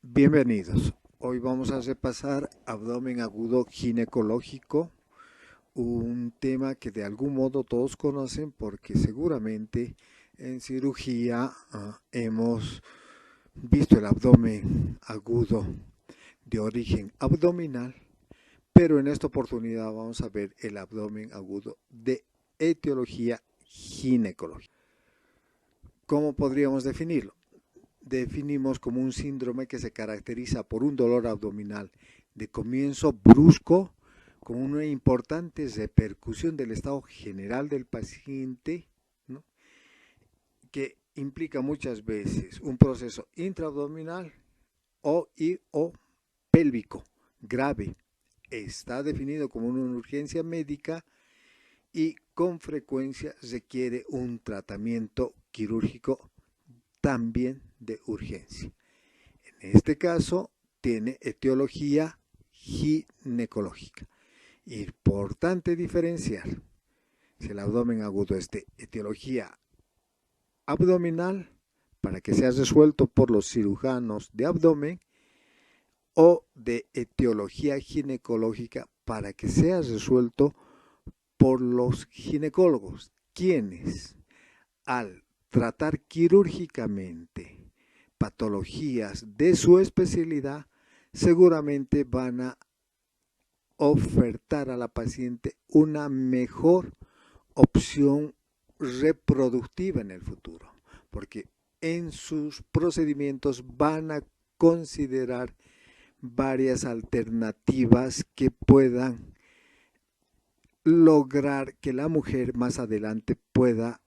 Bienvenidos. Hoy vamos a repasar abdomen agudo ginecológico, un tema que de algún modo todos conocen porque seguramente en cirugía hemos visto el abdomen agudo de origen abdominal, pero en esta oportunidad vamos a ver el abdomen agudo de etiología ginecológica. ¿Cómo podríamos definirlo? Definimos como un síndrome que se caracteriza por un dolor abdominal de comienzo brusco, con una importante repercusión del estado general del paciente, ¿no? Que implica muchas veces un proceso intraabdominal o pélvico grave. Está definido como una urgencia médica y con frecuencia requiere un tratamiento quirúrgico también de urgencia. En este caso tiene etiología ginecológica. Importante diferenciar si el abdomen agudo es de etiología abdominal para que sea resuelto por los cirujanos de abdomen o de etiología ginecológica para que sea resuelto por los ginecólogos, quienes al tratar quirúrgicamente patologías de su especialidad, seguramente van a ofertar a la paciente una mejor opción reproductiva en el futuro, porque en sus procedimientos van a considerar varias alternativas que puedan lograr que la mujer más adelante pueda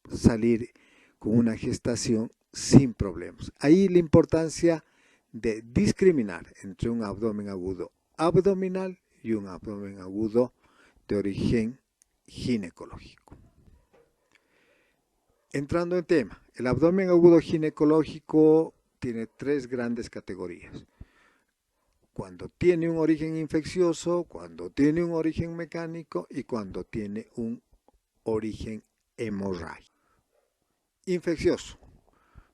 salir con una gestación sin problemas. Ahí la importancia de discriminar entre un abdomen agudo abdominal y un abdomen agudo de origen ginecológico. Entrando en tema, el abdomen agudo ginecológico tiene tres grandes categorías. Cuando tiene un origen infeccioso, cuando tiene un origen mecánico y cuando tiene un origen hemorrágico. Infeccioso.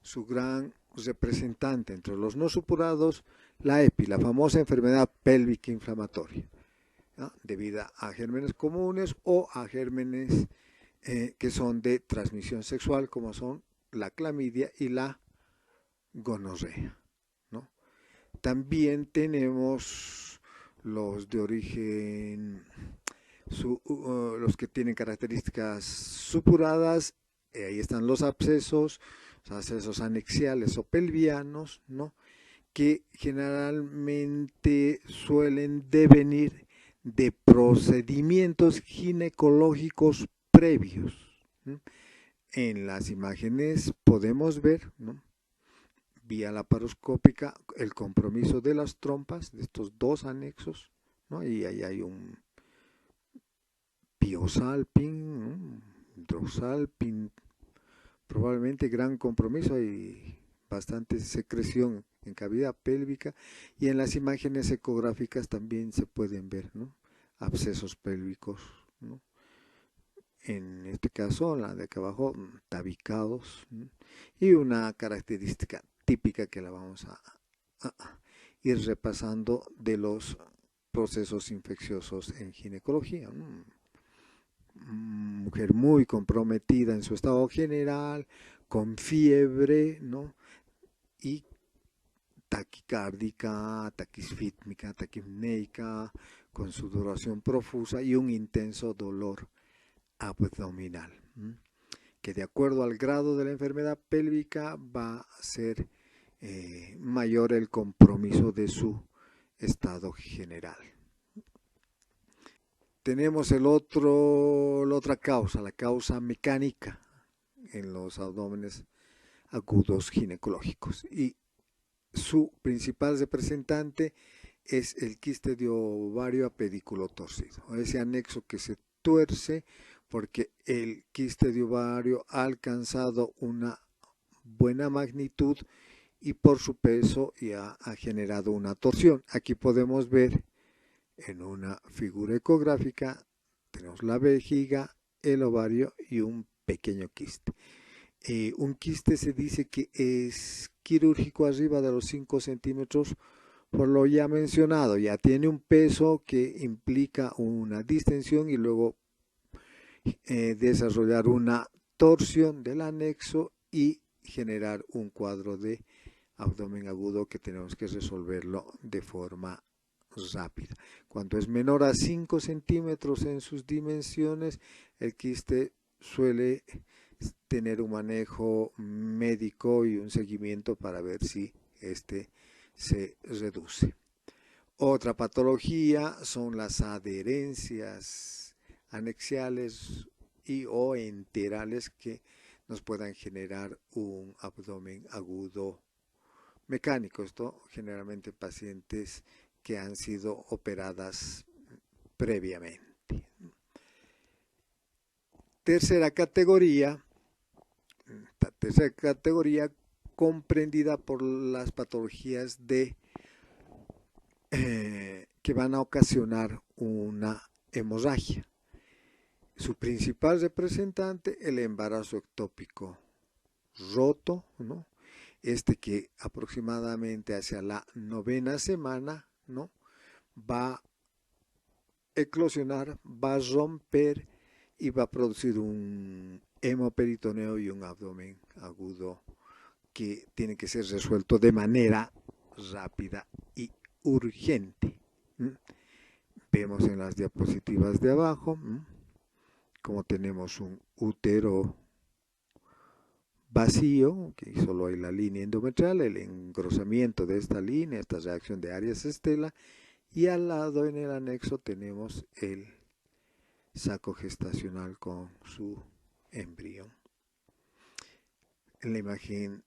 Su gran representante entre los no supurados, la EPI, la famosa enfermedad pélvica inflamatoria, ¿no? Debido a gérmenes comunes o a gérmenes que son de transmisión sexual, como son la clamidia y la gonorrea, ¿no? También tenemos los de origen, los que tienen características supuradas, ahí están los abscesos anexiales o pelvianos, ¿no? Que generalmente suelen devenir de procedimientos ginecológicos previos, ¿no? En las imágenes podemos ver, ¿no?, vía laparoscópica el compromiso de las trompas de estos dos anexos, ¿no? Y ahí hay un piosalpin, ¿no?, drossalpin, probablemente gran compromiso y bastante secreción en cavidad pélvica, y en las imágenes ecográficas también se pueden ver, ¿no?, abscesos pélvicos, ¿no? En este caso, la de acá abajo, tabicados, ¿no?, y una característica típica que la vamos a ir repasando de los procesos infecciosos en ginecología, ¿no? Mujer muy comprometida en su estado general, con fiebre, ¿no?, y taquicárdica, taquisfítmica, taquipneica, con sudoración profusa y un intenso dolor abdominal, que de acuerdo al grado de la enfermedad pélvica va a ser mayor el compromiso de su estado general. Tenemos la otra causa, la causa mecánica en los abdómenes agudos ginecológicos, y su principal representante es el quiste de ovario a pedículo torcido, ese anexo que se tuerce porque el quiste de ovario ha alcanzado una buena magnitud y por su peso ya ha generado una torsión. Aquí podemos ver en una figura ecográfica, tenemos la vejiga, el ovario y un pequeño quiste. Un quiste se dice que es quirúrgico arriba de los 5 centímetros, por lo ya mencionado, ya tiene un peso que implica una distensión y luego desarrollar una torsión del anexo y generar un cuadro de abdomen agudo que tenemos que resolverlo de forma rápida. Cuando es menor a 5 centímetros en sus dimensiones, el quiste suele tener un manejo médico y un seguimiento para ver si este se reduce. Otra patología son las adherencias anexiales y o enterales que nos puedan generar un abdomen agudo mecánico. Esto generalmente en pacientes que han sido operadas previamente. Tercera categoría comprendida por las patologías que van a ocasionar una hemorragia. Su principal representante, el embarazo ectópico roto, ¿no? Que aproximadamente hacia la 9ª semana, ¿no?, va a eclosionar, va a romper y va a producir un hemoperitoneo y un abdomen agudo que tiene que ser resuelto de manera rápida y urgente. Vemos en las diapositivas de abajo como tenemos un útero vacío, que solo hay la línea endometrial, el engrosamiento de esta línea, esta reacción de Arias Stella, y al lado en el anexo tenemos el saco gestacional con su embrión. En la imagen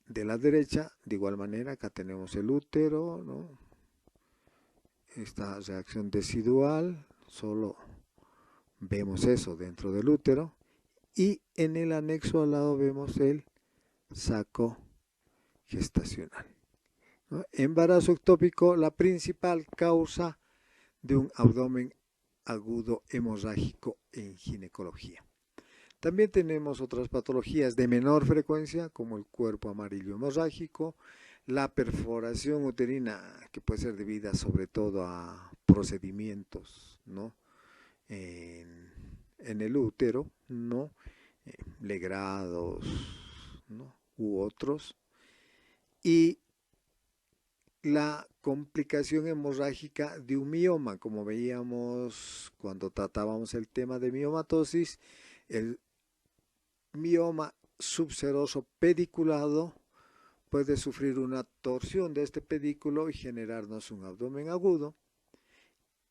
de la derecha, de igual manera, acá tenemos el útero, ¿no?, esta reacción decidual, solo vemos eso dentro del útero, y en el anexo al lado vemos el saco gestacional, ¿no? Embarazo ectópico, la principal causa de un abdomen agudo hemorrágico en ginecología. También tenemos otras patologías de menor frecuencia, como el cuerpo amarillo hemorrágico, la perforación uterina, que puede ser debida sobre todo a procedimientos, ¿no?, en el útero, ¿no?, legrados, ¿no?, u otros, y la complicación hemorrágica de un mioma, como veíamos cuando tratábamos el tema de miomatosis, el mioma subseroso pediculado puede sufrir una torsión de este pedículo y generarnos un abdomen agudo.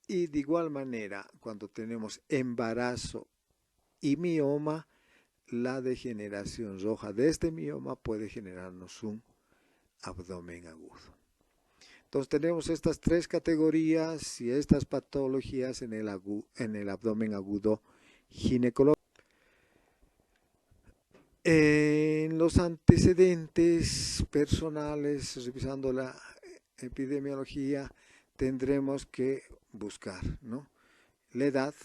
Y de igual manera, cuando tenemos embarazo y mioma, la degeneración roja de este mioma puede generarnos un abdomen agudo. Entonces tenemos estas tres categorías y estas patologías en el abdomen agudo ginecológico. En los antecedentes personales, revisando la epidemiología, tendremos que buscar, ¿no?, la edad.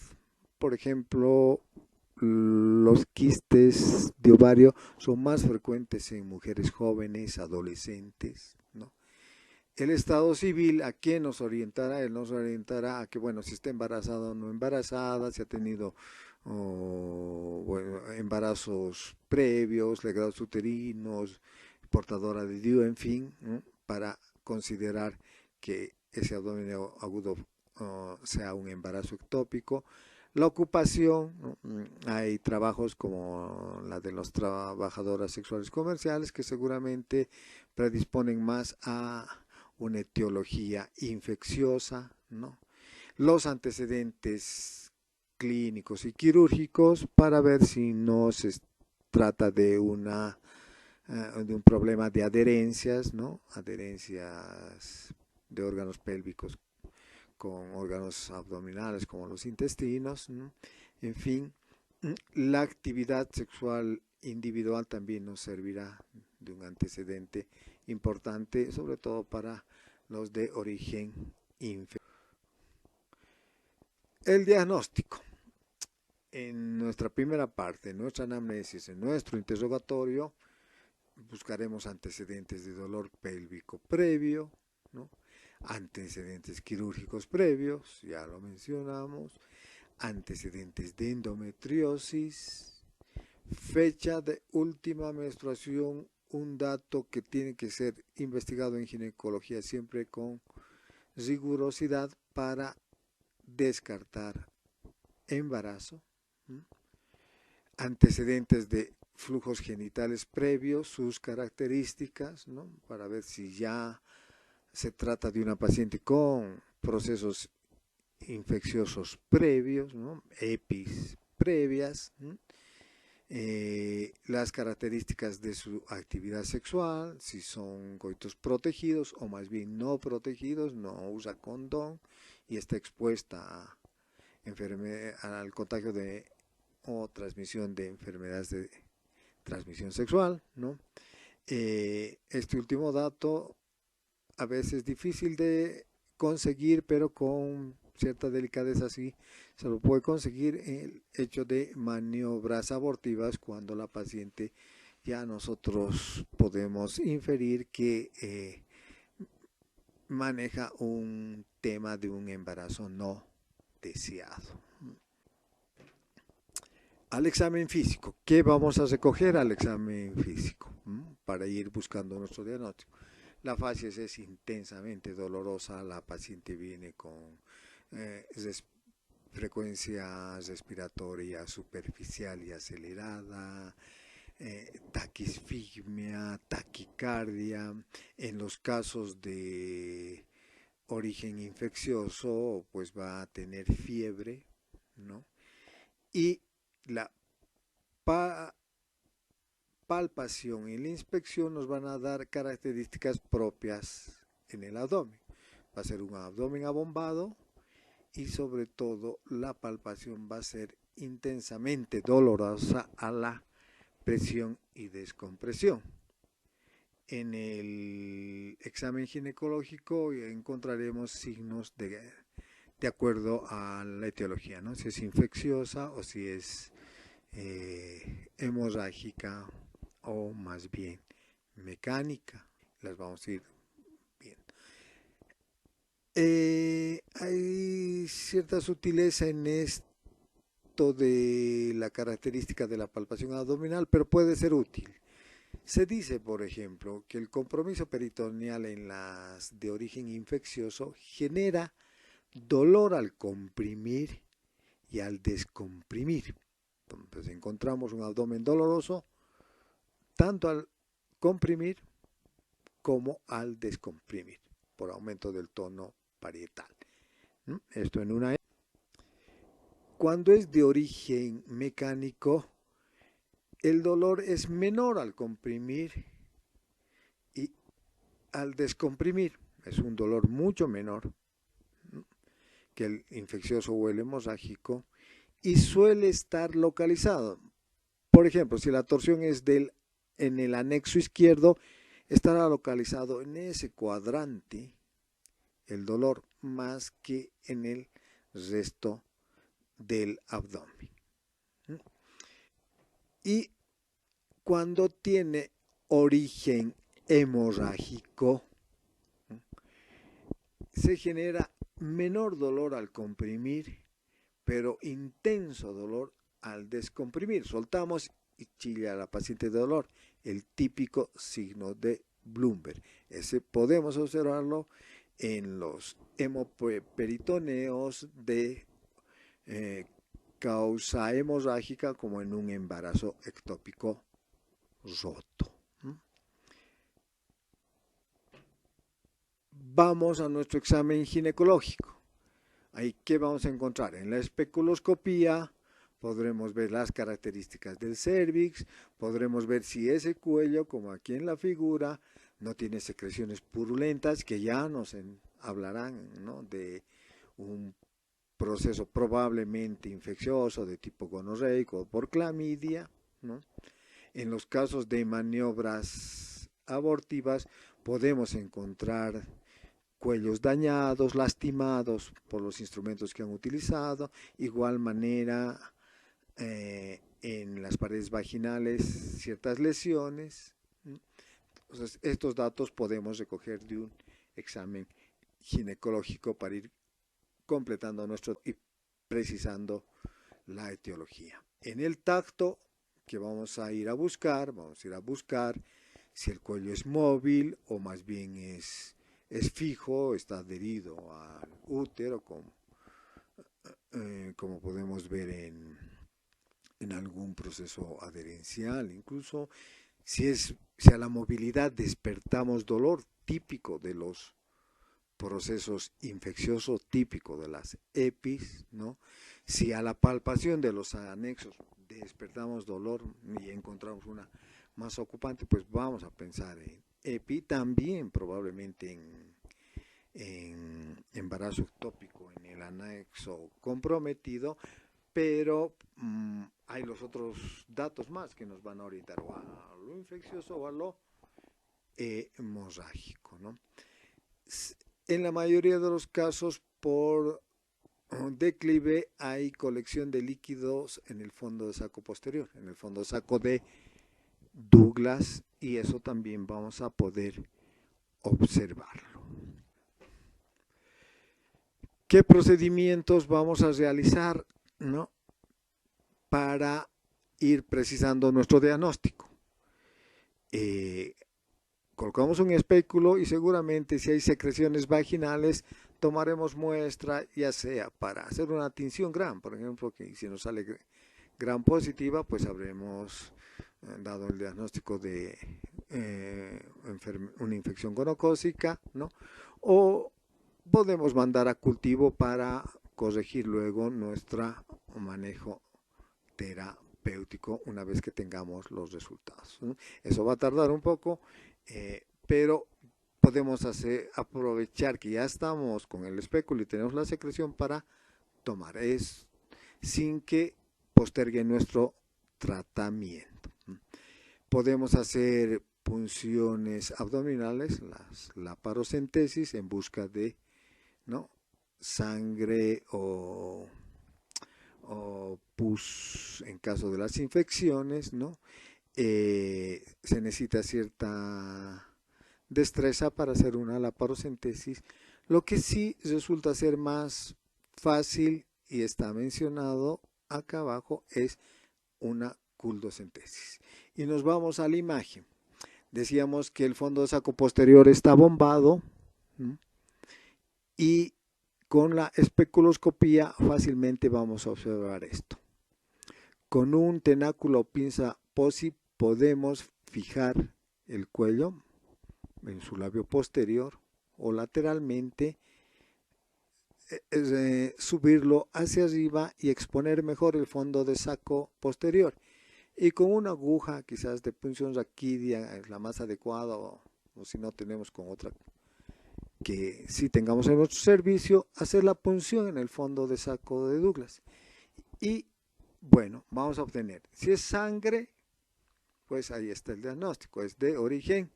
Por ejemplo, los quistes de ovario son más frecuentes en mujeres jóvenes, adolescentes, ¿no? El estado civil, ¿a qué nos orientará? Él nos orientará a que, bueno, si está embarazada o no embarazada, si ha tenido embarazos previos, legrados uterinos, portadora de DIU, en fin, ¿no?, para considerar que ese abdomen agudo sea un embarazo ectópico. La ocupación, ¿no?, hay trabajos como la de las trabajadoras sexuales comerciales que seguramente predisponen más a una etiología infecciosa, ¿no? Los antecedentes clínicos y quirúrgicos para ver si no se trata de un problema de adherencias, ¿no?, adherencias de órganos pélvicos con órganos abdominales como los intestinos, ¿no? En fin, la actividad sexual individual también nos servirá de un antecedente importante, sobre todo para los de origen infeccioso. El diagnóstico. en nuestra primera parte, en nuestra anamnesis, en nuestro interrogatorio, buscaremos antecedentes de dolor pélvico previo, ¿no? Antecedentes quirúrgicos previos, ya lo mencionamos, antecedentes de endometriosis, fecha de última menstruación, un dato que tiene que ser investigado en ginecología siempre con rigurosidad para descartar embarazo, antecedentes de flujos genitales previos, sus características, ¿no? Para ver si ya se trata de una paciente con procesos infecciosos previos, ¿no? EPIs previas, ¿no? Las características de su actividad sexual, si son coitos protegidos o más bien no protegidos, no usa condón y está expuesta a al contagio de o transmisión de enfermedades de transmisión sexual, ¿no? Este último dato a veces difícil de conseguir, pero con cierta delicadeza sí se lo puede conseguir el hecho de maniobras abortivas cuando la paciente ya nosotros podemos inferir que maneja un tema de un embarazo no deseado. Al examen físico, ¿qué vamos a recoger al examen físico? Para ir buscando nuestro diagnóstico. La facies es intensamente dolorosa, la paciente viene con frecuencia respiratoria superficial y acelerada, taquisfigmia, taquicardia. En los casos de origen infeccioso, pues va a tener fiebre, ¿no? Y la palpación y la inspección nos van a dar características propias en el abdomen. Va a ser un abdomen abombado y sobre todo la palpación va a ser intensamente dolorosa a la presión y descompresión. En el examen ginecológico encontraremos signos de acuerdo a la etiología, ¿no? Si es infecciosa o si es hemorrágica o más bien mecánica. Las vamos a ir viendo. Hay cierta sutileza en esto de la característica de la palpación abdominal, pero puede ser útil. Se dice, por ejemplo, que el compromiso peritoneal en las de origen infeccioso genera dolor al comprimir y al descomprimir. Entonces encontramos un abdomen doloroso tanto al comprimir como al descomprimir por aumento del tono parietal. Esto en una. Cuando es de origen mecánico, el dolor es menor al comprimir y al descomprimir. Es un dolor mucho menor que el infeccioso o el hemorrágico y suele estar localizado. Por ejemplo, si la torsión es en el anexo izquierdo, estará localizado en ese cuadrante el dolor más que en el resto del abdomen. Y cuando tiene origen hemorrágico, se genera menor dolor al comprimir, pero intenso dolor al descomprimir. Soltamos y chilla a la paciente de dolor, el típico signo de Bloomberg. Ese podemos observarlo en los hemoperitoneos de causa hemorrágica como en un embarazo ectópico roto. Vamos a nuestro examen ginecológico. Ahí, ¿qué vamos a encontrar? En la especuloscopía podremos ver las características del cérvix, podremos ver si ese cuello, como aquí en la figura, no tiene secreciones purulentas, que ya nos hablarán, ¿no?, de un proceso probablemente infeccioso de tipo gonorreico o por clamidia, ¿no? En los casos de maniobras abortivas podemos encontrar cuellos dañados, lastimados por los instrumentos que han utilizado, igual manera en las paredes vaginales ciertas lesiones. Entonces, estos datos podemos recoger de un examen ginecológico para ir completando nuestro y precisando la etiología. En el tacto que vamos a ir a buscar si el cuello es móvil o más bien es fijo, está adherido al útero, como podemos ver en algún proceso adherencial. Incluso si a la movilidad despertamos dolor típico de los procesos infecciosos típicos de las EPIs, ¿no? Si a la palpación de los anexos despertamos dolor y encontramos una más ocupante, pues vamos a pensar en EPI, también probablemente en embarazo ectópico en el anexo comprometido, pero hay los otros datos más que nos van a orientar o a lo infeccioso o a lo hemorrágico, ¿no? En la mayoría de los casos, por declive, hay colección de líquidos en el fondo de saco posterior, en el fondo de saco de Douglas, y eso también vamos a poder observarlo. ¿Qué procedimientos vamos a realizar, ¿no?, para ir precisando nuestro diagnóstico? Colocamos un espéculo y seguramente si hay secreciones vaginales tomaremos muestra, ya sea para hacer una tinción Gram, por ejemplo, que si nos sale Gram positiva, pues habremos dado el diagnóstico de una infección gonocócica, ¿no? O podemos mandar a cultivo para corregir luego nuestro manejo terapéutico una vez que tengamos los resultados, ¿no? Eso va a tardar un poco, pero podemos aprovechar que ya estamos con el espéculo y tenemos la secreción para tomar sin que postergue nuestro tratamiento. Podemos hacer punciones abdominales, las laparocentesis, en busca de, ¿no?, sangre o pus en caso de las infecciones, ¿no? Se necesita cierta destreza para hacer una laparocentesis. Lo que sí resulta ser más fácil y está mencionado acá abajo es una culdocentesis. Y nos vamos a la imagen. Decíamos que el fondo de saco posterior está bombado, ¿no?, y con la especuloscopía fácilmente vamos a observar esto. Con un tenáculo o pinza POSI podemos fijar el cuello en su labio posterior o lateralmente, subirlo hacia arriba y exponer mejor el fondo de saco posterior. Y con una aguja quizás de punción raquidia es la más adecuada, o si no tenemos con otra que sí tengamos en nuestro servicio, hacer la punción en el fondo de saco de Douglas. Y bueno, vamos a obtener, si es sangre, pues ahí está el diagnóstico, es de origen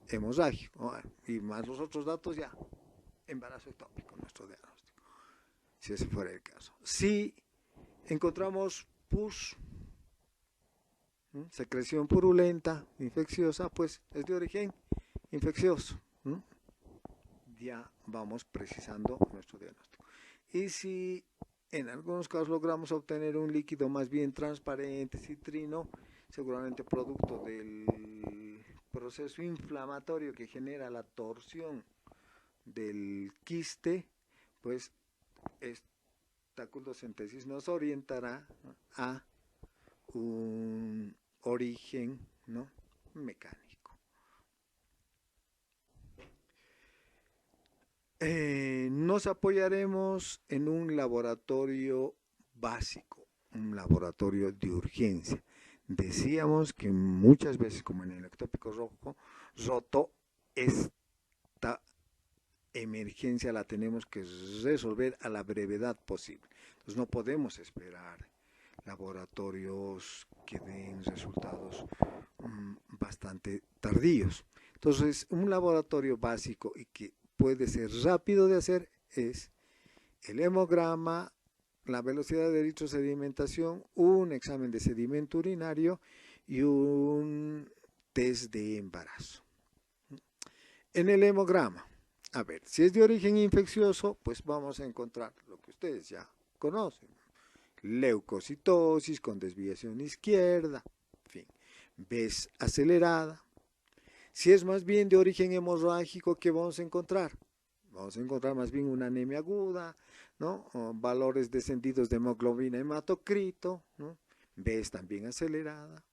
hemorrágico, y más los otros datos ya, embarazo ectópico, nuestro diagnóstico, si ese fuera el caso. Si encontramos pus, secreción purulenta, infecciosa, pues es de origen infeccioso. Ya vamos precisando nuestro diagnóstico. Y si en algunos casos logramos obtener un líquido más bien transparente, citrino, seguramente producto del proceso inflamatorio que genera la torsión del quiste, pues esta culdocentesis nos orientará a un origen, ¿no?, mecánico. Nos apoyaremos en un laboratorio básico, un laboratorio de urgencia. Decíamos que muchas veces, como en el ectópico roto, esta emergencia la tenemos que resolver a la brevedad posible. Entonces no podemos esperar laboratorios que den resultados bastante tardíos. Entonces, un laboratorio básico y que puede ser rápido de hacer es el hemograma la velocidad de eritrosedimentación, un examen de sedimento urinario y un test de embarazo. En el hemograma, a ver, si es de origen infeccioso, pues vamos a encontrar lo que ustedes ya conocen. Leucocitosis con desviación izquierda, en fin, vez acelerada. Si es más bien de origen hemorrágico, ¿qué vamos a encontrar? Vamos a encontrar más bien una anemia aguda, ¿no? O valores descendidos de hemoglobina hematocrito, ¿no? Vez también acelerada.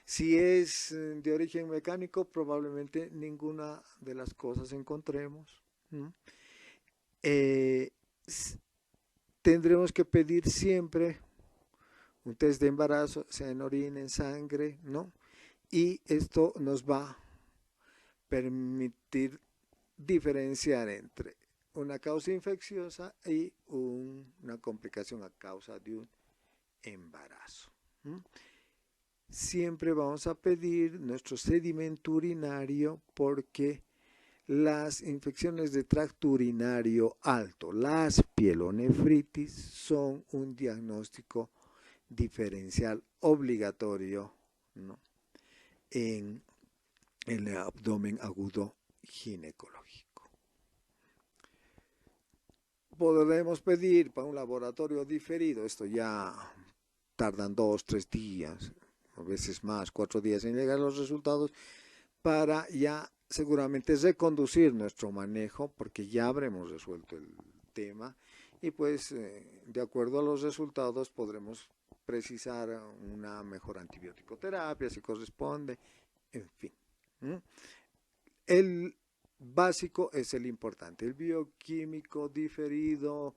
Si es de origen mecánico, probablemente ninguna de las cosas encontremos, ¿no? Tendremos que pedir siempre un test de embarazo, sea en orina, en sangre, ¿no? Y esto nos va a permitir diferenciar entre una causa infecciosa y una complicación a causa de un embarazo. Siempre vamos a pedir nuestro sedimento urinario porque las infecciones de tracto urinario alto, las pielonefritis, son un diagnóstico diferencial obligatorio, ¿no?, en el abdomen agudo ginecológico. Podremos pedir para un laboratorio diferido, esto ya tardan 2, 3 días, a veces más, 4 días en llegar los resultados, para ya seguramente reconducir nuestro manejo, porque ya habremos resuelto el tema, y pues de acuerdo a los resultados podremos precisar una mejor antibiótico terapia si corresponde, en fin. El básico es el importante, el bioquímico diferido,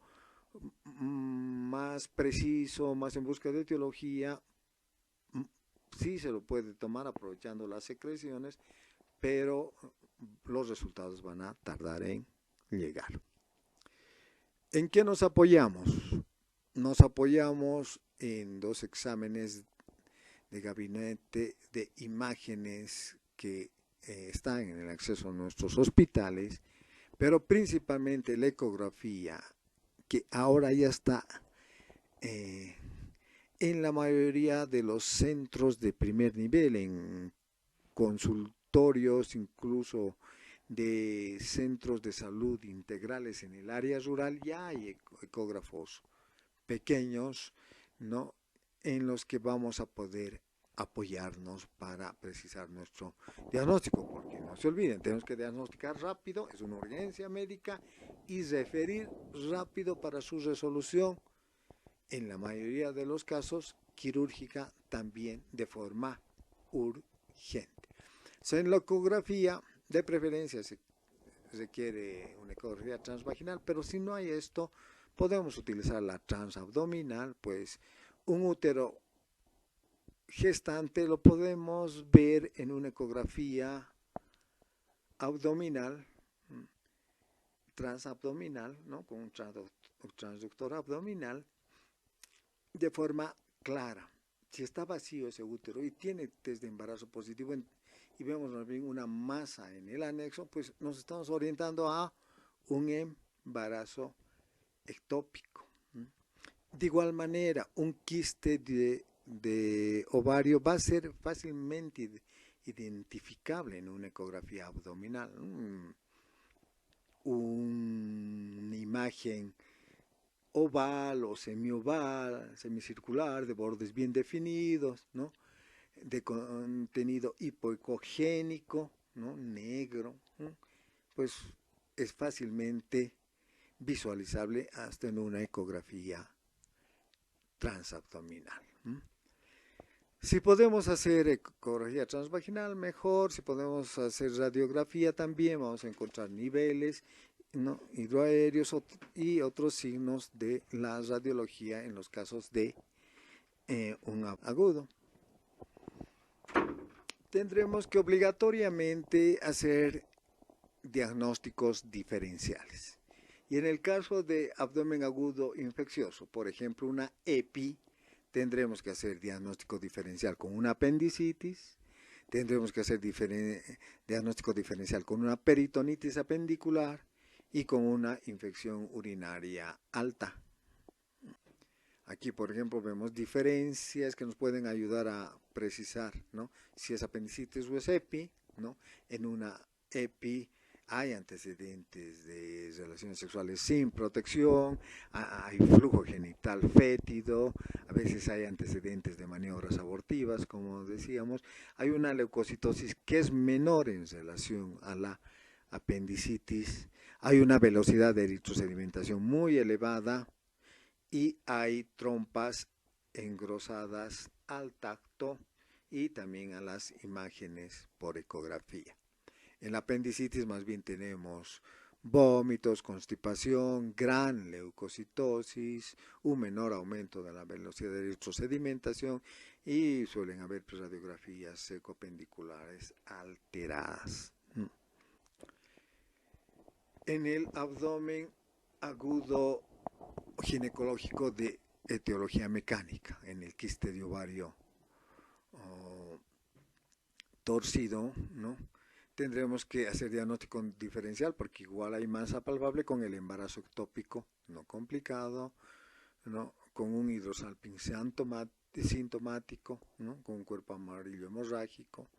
más preciso, más en busca de etiología, sí se lo puede tomar aprovechando las secreciones, pero los resultados van a tardar en llegar. ¿En qué nos apoyamos? Nos apoyamos en 2 exámenes de gabinete de imágenes que están en el acceso a nuestros hospitales, pero principalmente la ecografía, que ahora ya está en la mayoría de los centros de primer nivel, en consultorios, incluso de centros de salud integrales en el área rural, ya hay ecógrafos pequeños, ¿no?, en los que vamos a poder apoyarnos para precisar nuestro diagnóstico, porque no se olviden, tenemos que diagnosticar rápido, es una urgencia médica, y referir rápido para su resolución, en la mayoría de los casos quirúrgica también de forma urgente. En la ecografía, de preferencia se requiere una ecografía transvaginal, pero si no hay esto, podemos utilizar la transabdominal, pues un útero gestante lo podemos ver en una ecografía abdominal, transabdominal, ¿no?, con un transductor abdominal, de forma clara. Si está vacío ese útero y tiene test de embarazo positivo y vemos una masa en el anexo, pues nos estamos orientando a un embarazo ectópico. De igual manera, un quiste de ovario va a ser fácilmente identificable en una ecografía abdominal. Una imagen oval o semioval, semicircular, de bordes bien definidos, ¿no?, de contenido hipoecogénico, ¿no?, negro, ¿no?, pues es fácilmente visualizable hasta en una ecografía transabdominal. Si podemos hacer ecografía transvaginal, mejor. Si podemos hacer radiografía también, vamos a encontrar niveles, ¿no?, hidroaéreos y otros signos de la radiología en los casos de un agudo. Tendremos que obligatoriamente hacer diagnósticos diferenciales. Y en el caso de abdomen agudo infeccioso, por ejemplo, una EPI, tendremos que hacer diagnóstico diferencial con una apendicitis, tendremos que hacer diagnóstico diferencial con una peritonitis apendicular y con una infección urinaria alta. Aquí, por ejemplo, vemos diferencias que nos pueden ayudar a precisar, ¿no? Si es apendicitis o es EPI, ¿no? En una EPI hay antecedentes de relaciones sexuales sin protección, hay flujo genital fétido, a veces hay antecedentes de maniobras abortivas, como decíamos, hay una leucocitosis que es menor en relación a la apendicitis, hay una velocidad de eritrosedimentación muy elevada, y hay trompas engrosadas al tacto y también a las imágenes por ecografía. En la apendicitis más bien tenemos vómitos, constipación, gran leucocitosis, un menor aumento de la velocidad de eritrosedimentación y suelen haber radiografías secopendiculares alteradas. En el abdomen agudo ginecológico de etiología mecánica, en el quiste de ovario torcido, ¿no? Tendremos que hacer diagnóstico diferencial porque igual hay masa palpable con el embarazo ectópico no complicado, ¿no? Con un hidrosalping sintomático, ¿no? Con un cuerpo amarillo hemorrágico.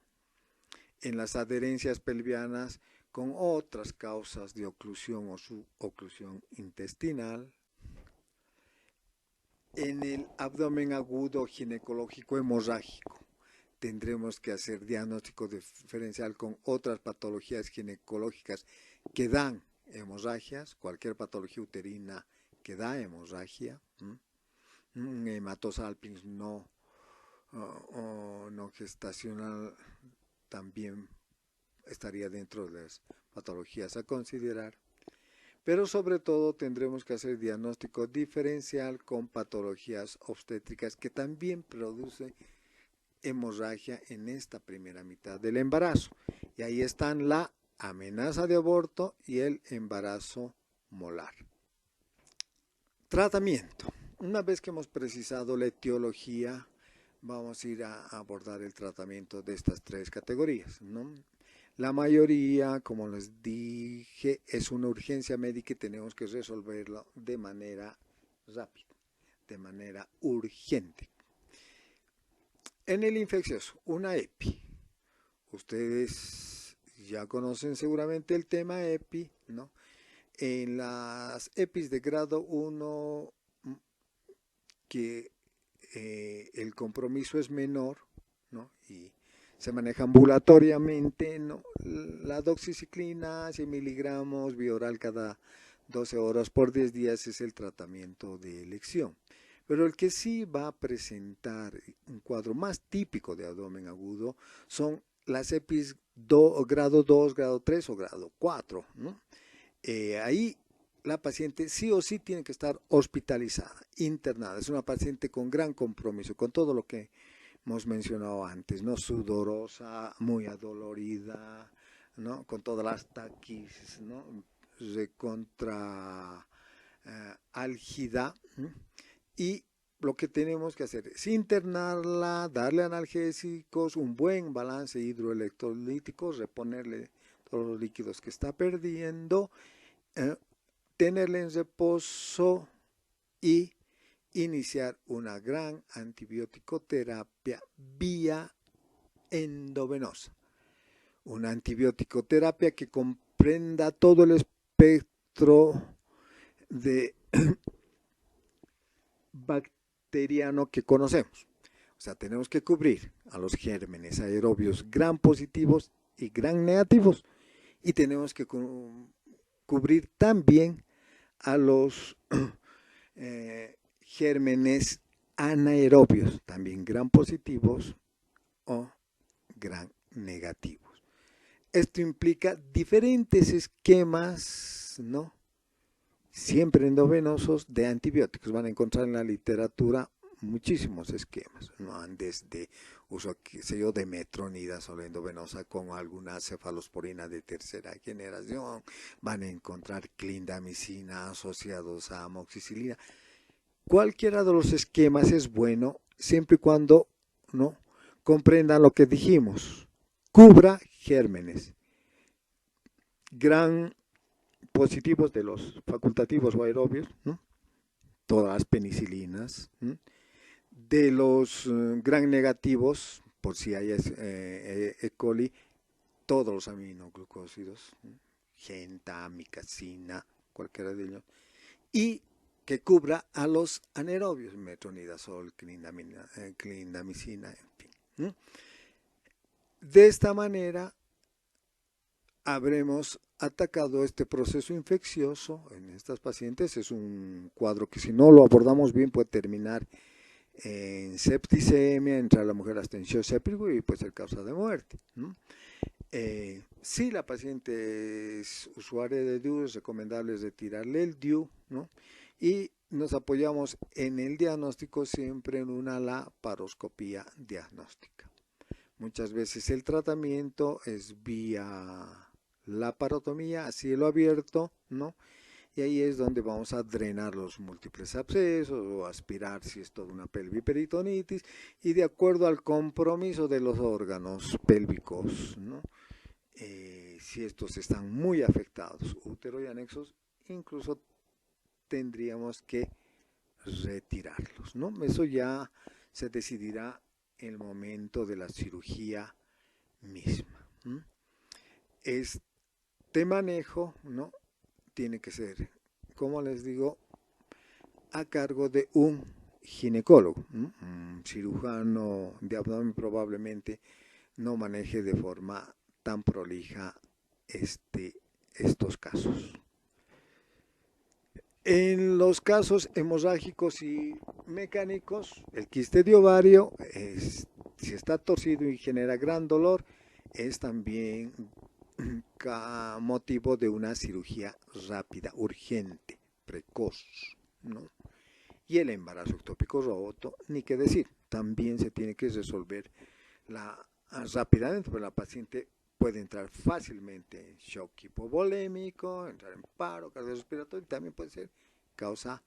En las adherencias pelvianas con otras causas de oclusión o suboclusión intestinal. En el abdomen agudo ginecológico hemorrágico tendremos que hacer diagnóstico diferencial con otras patologías ginecológicas que dan hemorragias, cualquier patología uterina que da hemorragia, un hematosalpinx no gestacional también estaría dentro de las patologías a considerar. Pero sobre todo tendremos que hacer diagnóstico diferencial con patologías obstétricas que también producen hemorragia en esta primera mitad del embarazo. Y ahí están la amenaza de aborto y el embarazo molar. Tratamiento. Una vez que hemos precisado la etiología, vamos a ir a abordar el tratamiento de estas tres categorías, ¿no? La mayoría, como les dije, es una urgencia médica y tenemos que resolverlo de manera rápida, de manera urgente. En el infeccioso, una EPI. Ustedes ya conocen seguramente el tema EPI, ¿no? En las EPIs de grado 1, que el compromiso es menor, ¿no? Y se maneja ambulatoriamente, ¿no? La doxiciclina, 100 miligramos, vía oral cada 12 horas por 10 días es el tratamiento de elección. Pero el que sí va a presentar un cuadro más típico de abdomen agudo son las EPIs grado 2, grado 3 o grado 4, ¿no? Ahí la paciente sí o sí tiene que estar hospitalizada, internada. Es una paciente con gran compromiso, con todo lo que hemos mencionado antes, ¿no? Sudorosa, muy adolorida, ¿no? Con todas las taquis, ¿no? Recontra álgida, ¿no? Y lo que tenemos que hacer es internarla, darle analgésicos, un buen balance hidroelectrolítico, reponerle todos los líquidos que está perdiendo, tenerla en reposo y iniciar una gran antibiótico terapia vía endovenosa. Una antibiótico terapia que comprenda todo el espectro de bacteriano que conocemos. O sea, tenemos que cubrir a los gérmenes aerobios gram positivos y gram negativos. Y tenemos que cubrir también a los gérmenes anaerobios, también gram positivos o gram negativos. Esto implica diferentes esquemas, ¿no? Siempre endovenosos de antibióticos. Van a encontrar en la literatura muchísimos esquemas, ¿no? Desde uso, qué sé yo, de metronidazol endovenosa con alguna cefalosporina de tercera generación. Van a encontrar clindamicina asociados a amoxicilina. Cualquiera de los esquemas es bueno siempre y cuando, ¿no?, comprendan lo que dijimos. Cubra gérmenes gran positivos de los facultativos o aerobios, ¿no?, todas las penicilinas, de los gram negativos, por si hay E. coli, todos los aminoglucósidos, genta, micacina, cualquiera de ellos, y que cubra a los anaerobios, metronidazol, clindamicina, en fin. De esta manera habremos atacado este proceso infeccioso en estas pacientes. Es un cuadro que si no lo abordamos bien puede terminar en septicemia, entrar la mujer hasta en shock séptico y puede ser causa de muerte. Si la paciente es usuaria de DIU, es recomendable retirarle el DIU, ¿no? Y nos apoyamos en el diagnóstico siempre en una laparoscopía diagnóstica. Muchas veces el tratamiento es vía laparotomía a cielo abierto, ¿no? Y ahí es donde vamos a drenar los múltiples abscesos o aspirar si es toda una pelviperitonitis y de acuerdo al compromiso de los órganos pélvicos, ¿no? Si estos están muy afectados, útero y anexos, incluso tendríamos que retirarlos, ¿no? Eso ya se decidirá en el momento de la cirugía misma. Este manejo, ¿no?, tiene que ser, como les digo, a cargo de un ginecólogo. Un cirujano de abdomen probablemente no maneje de forma tan prolija estos casos. En los casos hemorrágicos y mecánicos, el quiste de ovario, si está torcido y genera gran dolor, es también motivo de una cirugía rápida, urgente, precoz, ¿no? Y el embarazo ectópico roto, ni qué decir, también se tiene que resolver rápidamente, porque la paciente puede entrar fácilmente en shock hipovolémico, entrar en paro cardiorrespiratorio y también puede ser causa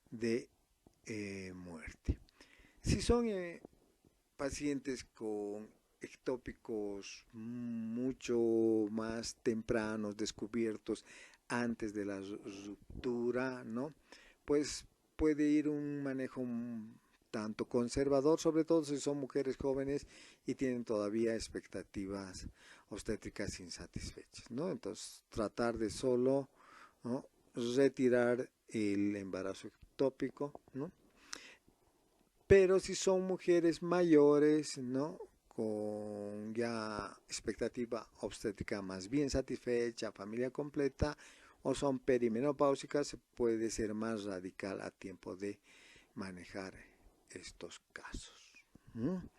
de muerte. Si son pacientes con ectópicos mucho más tempranos, descubiertos antes de la ruptura, ¿no?, pues puede ir un manejo tanto conservador, sobre todo si son mujeres jóvenes y tienen todavía expectativas obstétricas insatisfechas, ¿no? Entonces, tratar de solo, ¿no?, retirar el embarazo ectópico, ¿no? Pero si son mujeres mayores, ¿no?, con ya expectativa obstétrica más bien satisfecha, familia completa, o son perimenopáusicas, puede ser más radical a tiempo de manejar estos casos.